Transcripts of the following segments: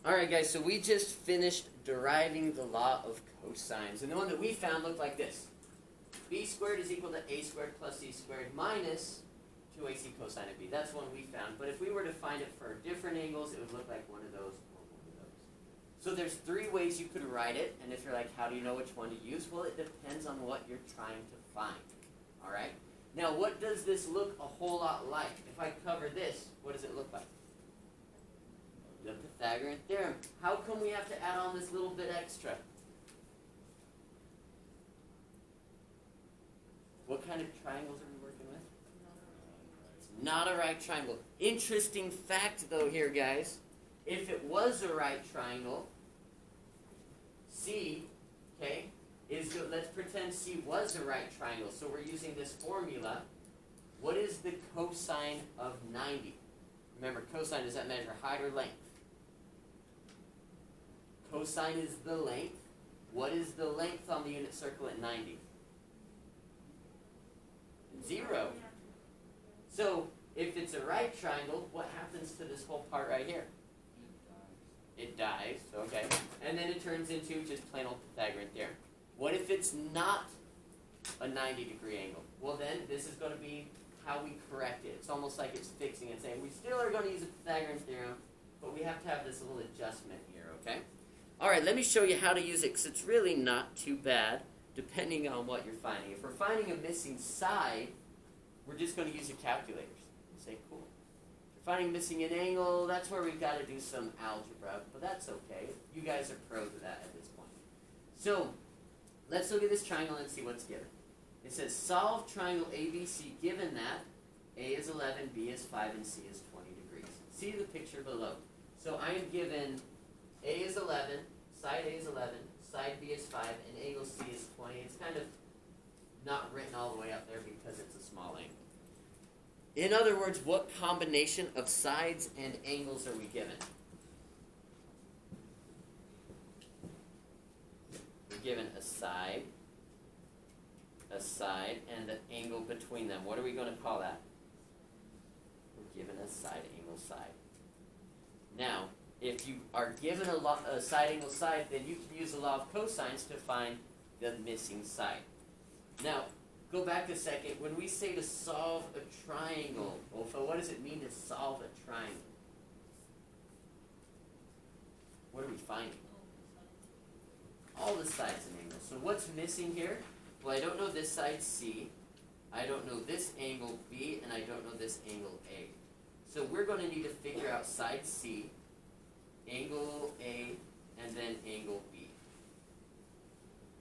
Alright guys, so we just finished deriving the law of cosines. And the one that we found looked like this. B squared is equal to A squared plus C squared minus 2AC cosine of B. That's one we found. But if we were to find it for different angles, it would look like one of those or one of those. So there's three ways you could write it. And if you're like, how do you know which one to use? Well, it depends on what you're trying to find. Alright? Now, what does this look a whole lot like? If I cover this, what does it look like? The Pythagorean theorem. How come we have to add on this little bit extra? What kind of triangles are we working with? It's not a right triangle. Interesting fact, though, here, guys. If it was a right triangle, C, okay, let's pretend C was a right triangle. So we're using this formula. What is the cosine of 90? Remember, cosine, does that measure height or length? Cosine is the length. What is the length on the unit circle at 90? 0. So, if it's a right triangle, what happens to this whole part right here? It dies, okay. And then it turns into just plain old Pythagorean theorem. What if it's not a 90-degree angle? Well, then this is going to be how we correct it. It's almost like it's fixing it, saying we still are going to use a Pythagorean theorem, but we have to have this little adjustment here, okay? All right, let me show you how to use it, because it's really not too bad, depending on what you're finding. If we're finding a missing side, we're just going to use your calculators. Say, cool. If you're finding missing an angle, that's where we've got to do some algebra, but that's okay. You guys are pros at that at this point. So, let's look at this triangle and see what's given. It says, solve triangle ABC given that A is 11, B is 5, and C is 20 degrees. See the picture below. So I am given A is 11, side A is 11, side B is 5, and angle C is 20. It's kind of not written all the way up there because it's a small angle. In other words, what combination of sides and angles are we given? We're given a side, and the angle between them. What are we going to call that? We're given a side, angle, side. Now, if you are given a side, angle, side, then you can use the law of cosines to find the missing side. Now, go back a second. When we say to solve a triangle, Ofa, what does it mean to solve a triangle? What are we finding? All the sides and angles. So what's missing here? Well, I don't know this side C, I don't know this angle B, and I don't know this angle A. So we're going to need to figure out side C, angle A, and then angle B.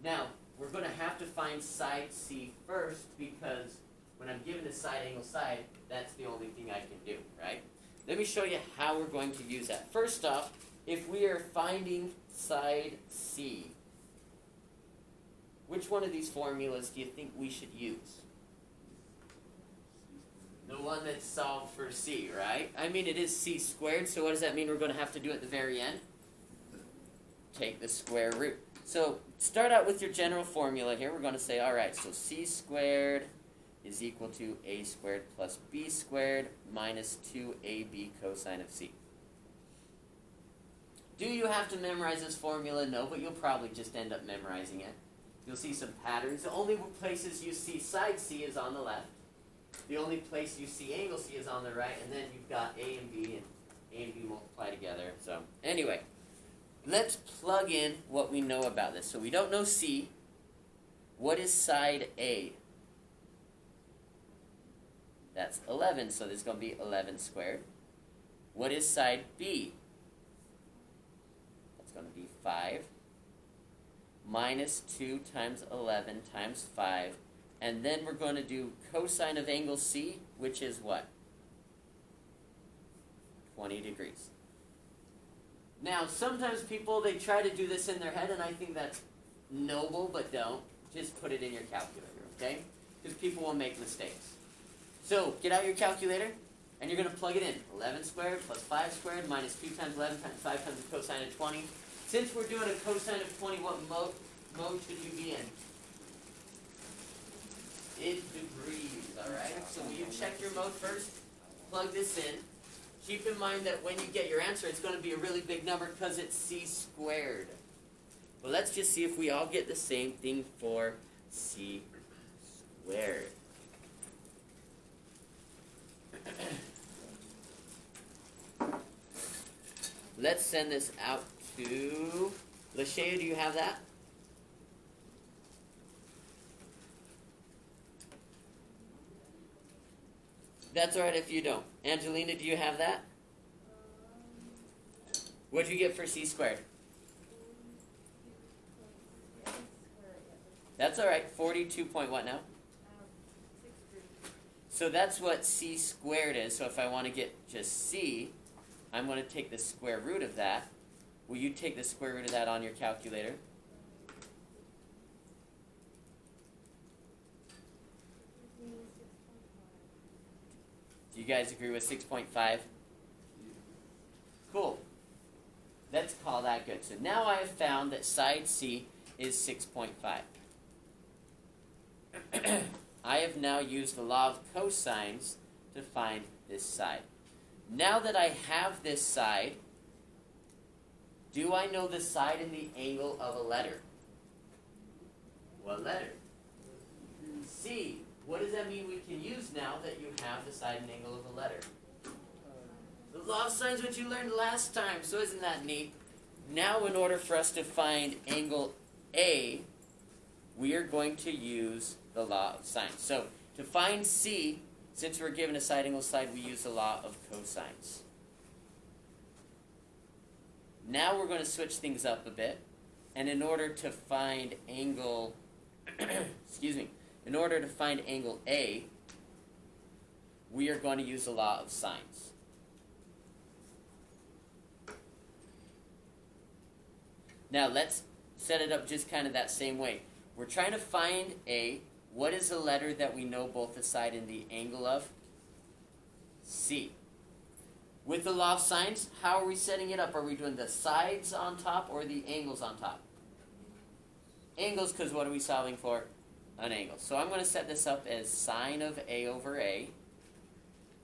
Now, we're going to have to find side C first because when I'm given a side, angle, side, that's the only thing I can do, right? Let me show you how we're going to use that. First off, if we are finding side C, which one of these formulas do you think we should use? The one that's solved for C, right? I mean, it is C squared, so what does that mean we're going to have to do at the very end? Take the square root. So, start out with your general formula here. We're going to say, all right, so C squared is equal to A squared plus B squared minus 2AB cosine of C. Do you have to memorize this formula? No, but you'll probably just end up memorizing it. You'll see some patterns. The only places you see side C is on the left. The only place you see angle C is on the right, and then you've got A and B, and A and B multiply together. So, anyway, let's plug in what we know about this. So we don't know C. What is side A? That's 11, so this is going to be 11 squared. What is side B? That's going to be 5. Minus 2 times 11 times 5. And then we're going to do cosine of angle C, which is what? 20 degrees. Now, sometimes people, they try to do this in their head, and I think that's noble, but don't. Just put it in your calculator, okay? Because people will make mistakes. So, get out your calculator, and you're going to plug it in. 11 squared plus 5 squared minus 2 times 11 times 5 times the cosine of 20. Since we're doing a cosine of 20, what mode should you be in? In degrees, alright? So will you check your mode first? Plug this in. Keep in mind that when you get your answer, it's going to be a really big number because it's c squared. But let's just see if we all get the same thing for c squared. Let's send this out to Lashea. Do you have that? That's all right if you don't. Angelina, do you have that? What'd you get for c squared? That's all right. 42 point what now? So that's what c squared is. So if I want to get just c, I'm going to take the square root of that. Will you take the square root of that on your calculator? Do you guys agree with 6.5? Cool. Let's call that good. So now I have found that side C is 6.5. I have now used the law of cosines to find this side. Now that I have this side, do I know the side and the angle of a letter? What letter? C. What does that mean we can use now that you have the side and angle of a letter? The law of sines, which you learned last time, so isn't that neat? Now in order for us to find angle A, we are going to use the law of sines. So to find C, since we're given a side angle side, we use the law of cosines. Now we're going to switch things up a bit, and in order to find angle, in order to find angle A, we are going to use the law of sines. Now let's set it up just kind of that same way. We're trying to find A. What is a letter that we know both the side and the angle of? C. With the law of sines, how are we setting it up? Are we doing the sides on top or the angles on top? Angles, because what are we solving for? An angle. So I'm going to set this up as sine of A over A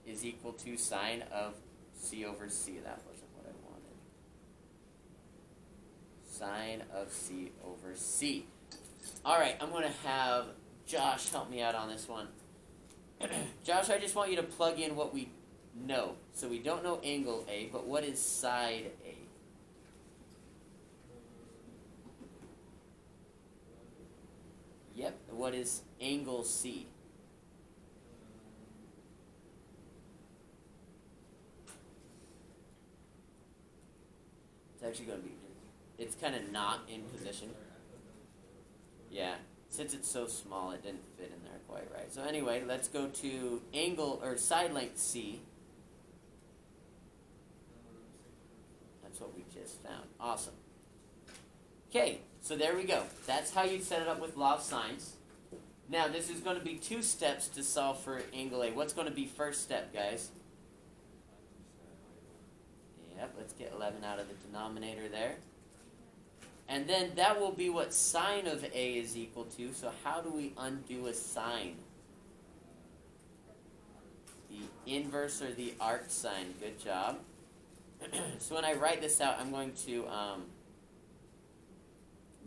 is equal to sine of C over C. That wasn't what I wanted. Sine of C over C. All right, I'm going to have Josh help me out on this one. Josh, I just want you to plug in what we know. So we don't know angle A, but what is side A? Yep, what is angle C? It's actually going to be, it's kind of not in position. Yeah, since it's so small, it didn't fit in there quite right. So anyway, let's go to angle, or side length C. That's what we just found. Awesome. Okay, so there we go. That's how you set it up with law of sines. Now, this is going to be 2 steps to solve for angle A. What's going to be first step, guys? Yep, let's get 11 out of the denominator there. And then that will be what sine of A is equal to. So how do we undo a sine? The inverse or the arc sine. Good job. So when I write this out, I'm going to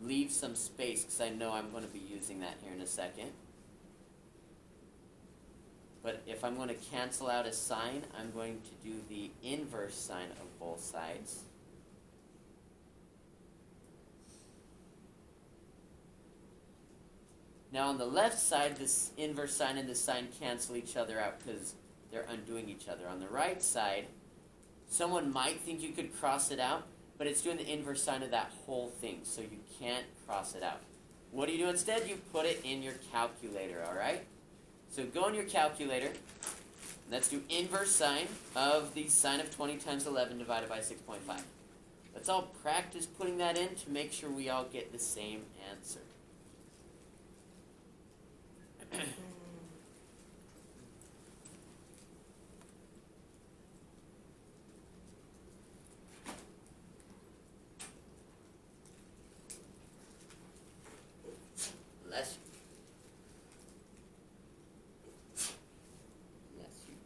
leave some space because I know I'm going to be using that here in a second. But if I'm going to cancel out a sine, I'm going to do the inverse sine of both sides. Now on the left side, this inverse sine and the sine cancel each other out because they're undoing each other. On the right side, someone might think you could cross it out, but it's doing the inverse sine of that whole thing, so you can't cross it out. What do you do instead? You put it in your calculator, all right? So go in your calculator. Let's do inverse sine of the sine of 20 times 11 divided by 6.5. Let's all practice putting that in to make sure we all get the same answer. Bless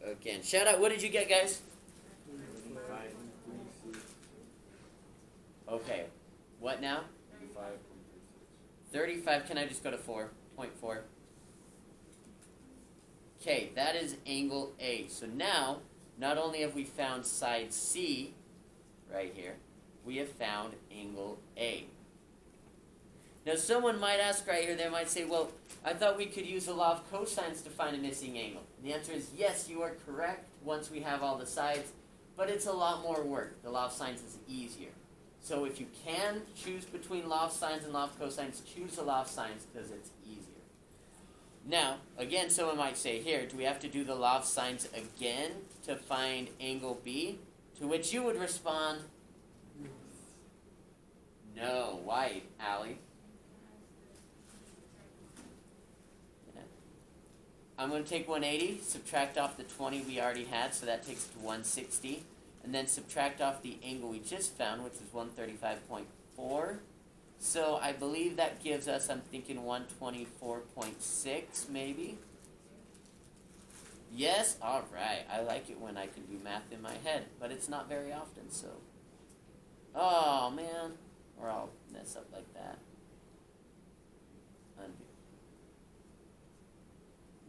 you. Again, shout out. What did you get, guys? what now? 35. Can I just go to 4.4? Okay, that is angle A. So now, not only have we found side C, right here, we have found angle A. Now someone might ask right here, they might say, well, I thought we could use the law of cosines to find a missing angle. And the answer is yes, you are correct once we have all the sides, but it's a lot more work. The law of sines is easier. So if you can choose between law of sines and law of cosines, choose the law of sines because it's easier. Now, again, someone might say, here, do we have to do the law of sines again to find angle B? To which you would respond, no. Why, Allie? I'm going to take 180, subtract off the 20 we already had, so that takes it to 160. And then subtract off the angle we just found, which is 135.4. So I believe that gives us, I'm thinking 124.6 maybe. Yes? All right. I like it when I can do math in my head, but it's not very often, so. Oh, man. Or I'll mess up like that. Undo.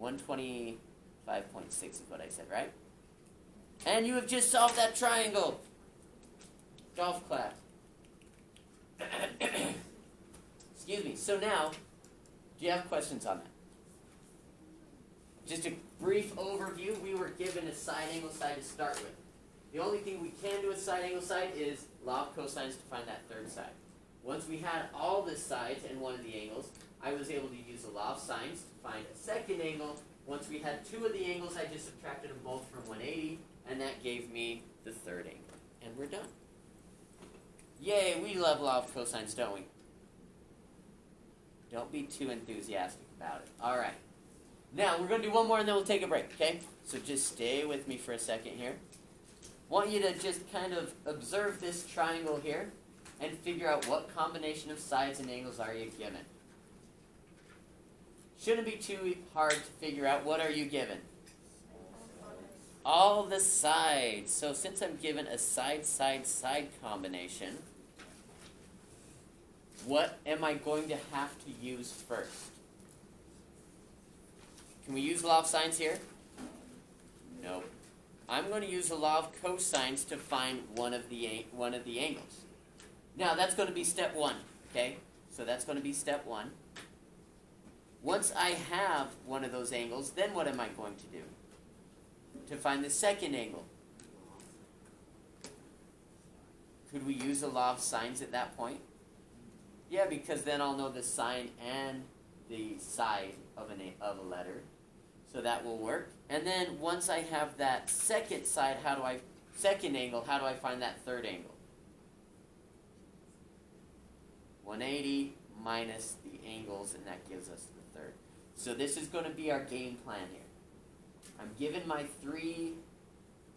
125.6 is what I said, right? And you have just solved that triangle. Golf clap. Excuse me. So now, do you have questions on that? Just a brief overview. We were given a side angle side to start with. The only thing we can do with side angle side is law of cosines to find that third side. Once we had all the sides and one of the angles, I was able to use the law of sines to find a second angle. Once we had two of the angles, I just subtracted them both from 180, and that gave me the third angle. And we're done. Yay, we love law of cosines, don't we? Don't be too enthusiastic about it. All right. Now, we're going to do one more, and then we'll take a break, okay? So just stay with me for a second here. Want you to just kind of observe this triangle here and figure out what combination of sides and angles are you given. Shouldn't be too hard to figure out. What are you given? All the sides. So since I'm given a side combination, what am I going to have to use first? Can we use law of sines here? Nope. I'm going to use the law of cosines to find one of the angles. Now that's going to be step one. Okay, so that's going to be step one. Once I have one of those angles, then what am I going to do? To find the second angle. Could we use the law of sines at that point? Yeah, because then I'll know the sign and the side of a letter. So that will work. And then once I have that second side, second angle, how do I find that third angle? 180 minus the angles, and that gives us the third. So this is going to be our game plan here. I'm given my three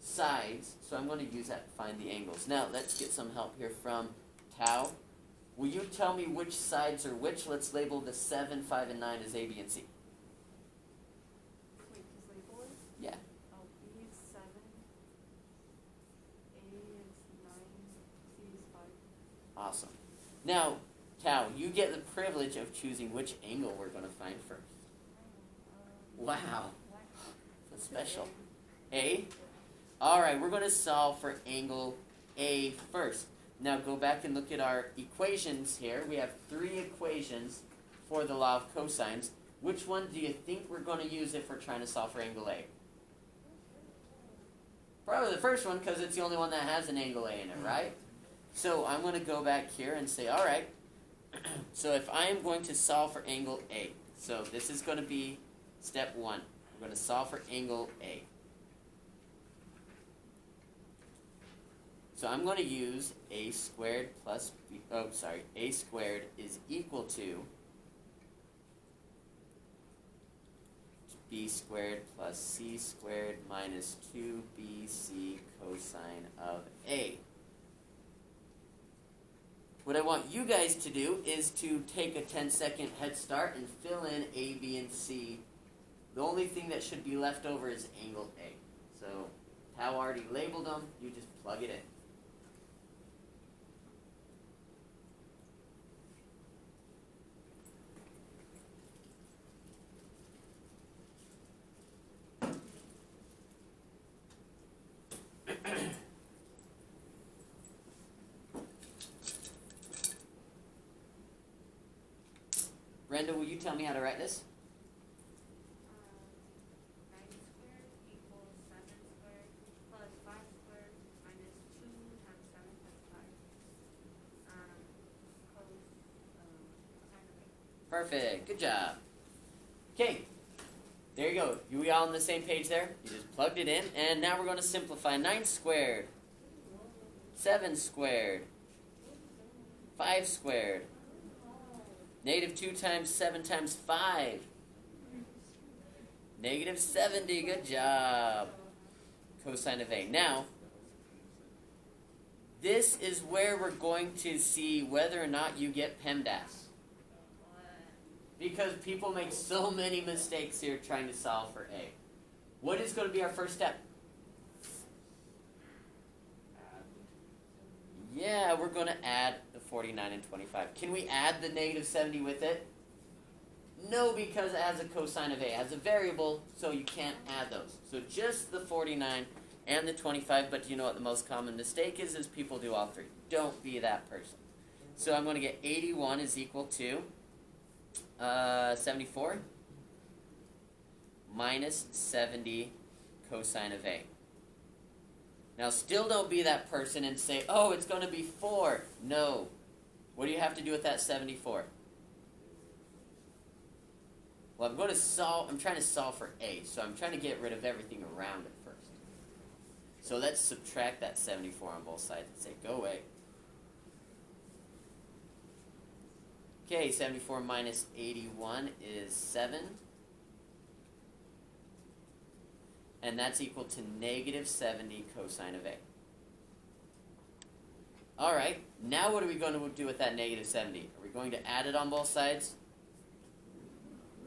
sides, so I'm going to use that to find the angles. Now, let's get some help here from Tao. Will you tell me which sides are which? Let's label the 7, 5, and 9 as A, B, and C. Wait, just label it? Yeah. Oh, B is 7, A is 9, C is 5. Awesome. Now, Tao, you get the privilege of choosing which angle we're going to find first. Wow. That's special. A? Alright, we're going to solve for angle A first. Now go back and look at our equations here. We have three equations for the law of cosines. Which one do you think we're going to use if we're trying to solve for angle A? Probably the first one, because it's the only one that has an angle A in it, right? So I'm going to go back here and say, alright, so if I am going to solve for angle A, so this is going to be step one. We're going to solve for angle A. So I'm going to use A squared plus B, A squared is equal to B squared plus C squared minus 2BC cosine of A. What I want you guys to do is to take a 10-second head start and fill in A, B, and C. The only thing that should be left over is angle A. So, Tao already labeled them, you just plug it in. Brenda, will you tell me how to write this? 9 squared equals 7 squared plus 5 squared minus 2 times 7 plus 5. Cosine of 8. Perfect. Good job. Okay. There you go. We all on the same page there? You just plugged it in, and now we're going to simplify 9 squared, 7 squared, 5 squared, negative 2 times 7 times 5, negative 70. Good job. Cosine of A. Now, this is where we're going to see whether or not you get PEMDAS. Because people make so many mistakes here trying to solve for A. What is going to be our first step? Yeah, we're going to add the 49 and 25. Can we add the negative 70 with it? No, because it has a cosine of A. It has a variable, so you can't add those. So just the 49 and the 25, but you know what the most common mistake is people do all three. Don't be that person. So I'm going to get 81 is equal to 74 minus 70 cosine of A. Now, still don't be that person and say, oh, it's going to be 4. No. What do you have to do with that 74? Well, I'm trying to solve for A, so I'm trying to get rid of everything around it first. So let's subtract that 74 on both sides and say, go away. Okay, 74 minus 81 is 7. And that's equal to negative 70 cosine of A. Alright, now what are we going to do with that negative 70? Are we going to add it on both sides?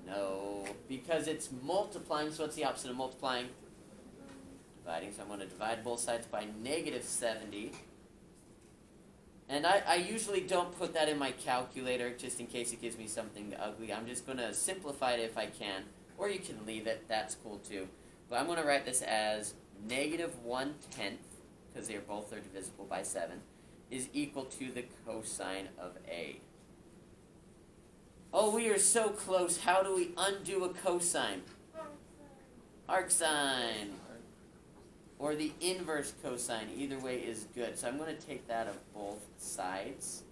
No, because it's multiplying, so what's the opposite of multiplying? Dividing, so I'm going to divide both sides by negative 70. And I usually don't put that in my calculator just in case it gives me something ugly. I'm just going to simplify it if I can, or you can leave it, that's cool too. But I'm going to write this as negative 1/10, because they're both are divisible by 7, is equal to the cosine of A. Oh, we are so close. How do we undo a cosine? Arcsine. Or the inverse cosine. Either way is good. So I'm going to take that of both sides.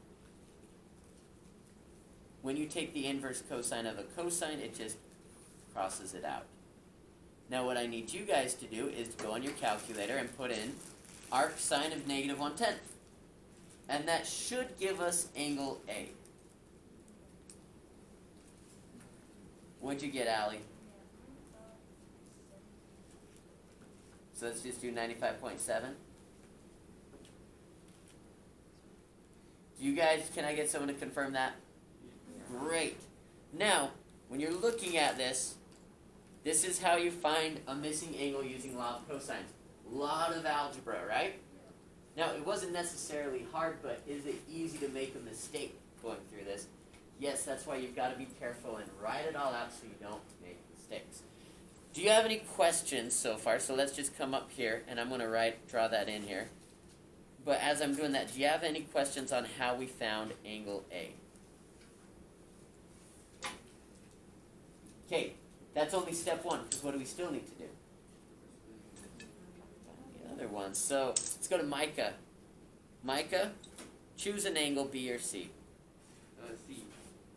When you take the inverse cosine of a cosine, it just crosses it out. Now what I need you guys to do is to go on your calculator and put in arcsine of negative 1/10. And that should give us angle A. What'd you get, Allie? So let's just do 95.7. Do you guys, can I get someone to confirm that? Great. Now, when you're looking at this, this is how you find a missing angle using law of cosines. A lot of algebra, right? Now, it wasn't necessarily hard, but is it easy to make a mistake going through this? Yes, that's why you've got to be careful and write it all out so you don't make mistakes. Do you have any questions so far? So let's just come up here, and I'm going to draw that in here. But as I'm doing that, do you have any questions on how we found angle A? Okay, that's only step 1, because what do we still need to do? The other one. So let's go to Micah. Micah, choose an angle, B or C. C.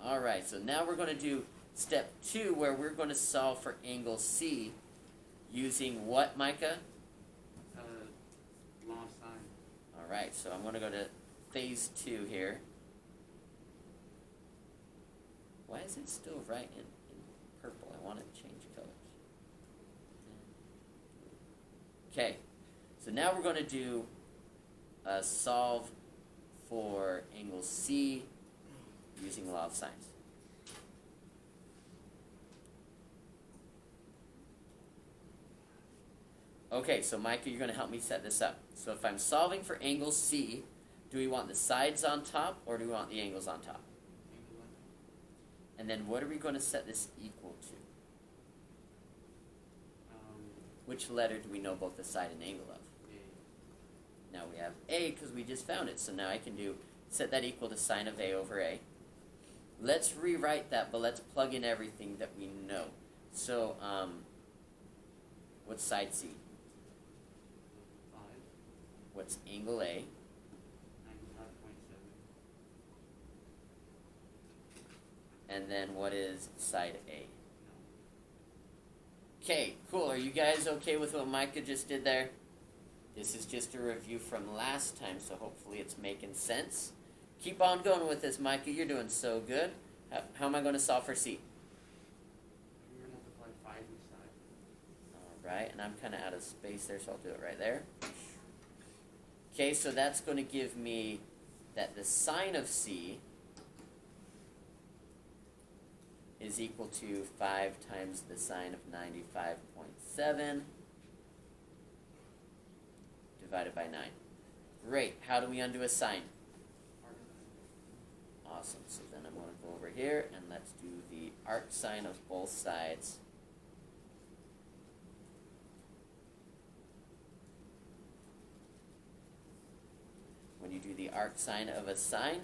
All right, so now we're going to do step 2, where we're going to solve for angle C using what, Micah? Law of sine. All right, so I'm going to go to phase 2 here. Why is it still right in purple? I want to change colors. Okay, so now we're going to do a solve for angle C using law of sines. Okay, so Micah, you're going to help me set this up. So if I'm solving for angle C, do we want the sides on top or do we want the angles on top? And then what are we going to set this equal to? Which letter do we know both the side and angle of? Now we have A because we just found it. So now I can set that equal to sine of A over A. let's rewrite that, but let's plug in everything that we know. So, what's side C? 5, What's angle A? 95.7. And then what is side A? No. Okay, cool. Are you guys okay with what Micah just did there? This is just a review from last time, so hopefully it's making sense. Keep on going with this, Micah. You're doing so good. How am I going to solve for C? You're going to multiply 5 each side. Alright, and I'm kind of out of space there, so I'll do it right there. Okay, so that's going to give me that the sine of C is equal to 5 times the sine of 95.7 divided by 9. Great. How do we undo a sine? Awesome. So then I'm going to go over here and let's do the arc sine of both sides. When you do the arc sine of a sine,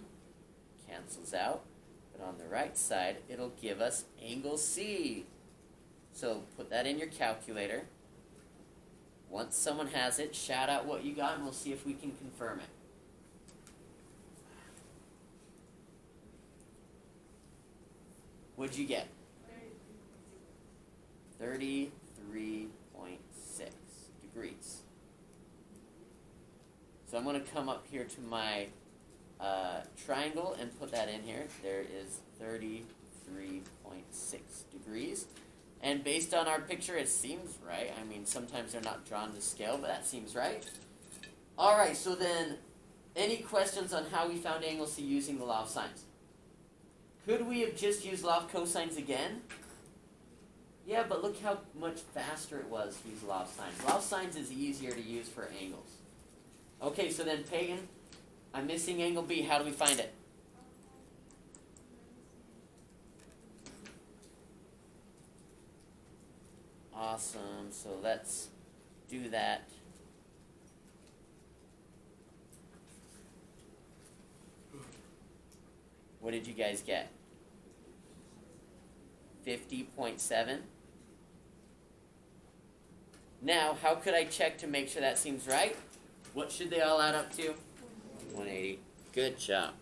cancels out. But on the right side, it'll give us angle C. So put that in your calculator. Once someone has it, shout out what you got and we'll see if we can confirm it. What'd you get? 33.6 degrees. So I'm going to come up here to my triangle and put that in here. There is 33.6 degrees. And based on our picture, it seems right. I mean, sometimes they're not drawn to scale, but that seems right. All right, so then, any questions on how we found angle C using the law of sines? Could we have just used law of cosines again? Yeah, but look how much faster it was to use law of sines. Law of sines is easier to use for angles. Okay, so then, Pagan, I'm missing angle B. How do we find it? Awesome. So let's do that. What did you guys get? 50.7. Now, how could I check to make sure that seems right? What should they all add up to? 180. Good job.